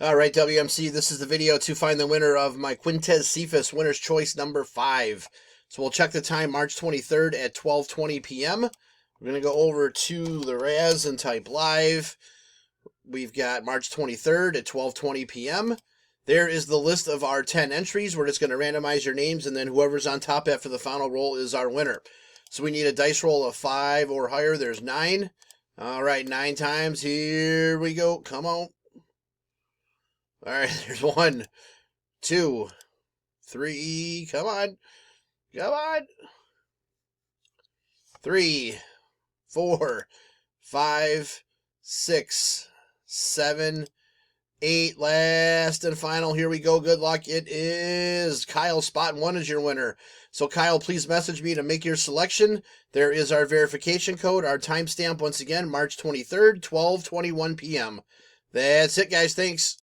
All right, WMC, this is the video to find the winner of my Quintez Cephas Winner's Choice number 5. So we'll check the time, March 23rd at 12:20 p.m. We're going to go over to the Raz and type live. We've got March 23rd at 12:20 p.m. There is the list of our 10 entries. We're just going to randomize your names, and then whoever's on top after the final roll is our winner. So we need a dice roll of 5 or higher. There's 9. All right, 9 times. Here we go. Come on. All right, there's 1, 2, 3. Come on. Come on. 3, 4, 5, 6, 7, 8. Last and final. Here we go. Good luck. It is Kyle. Spot 1 is your winner. So, Kyle, please message me to make your selection. There is our verification code. Our timestamp, once again, March 23rd, 12:21 p.m. That's it, guys. Thanks.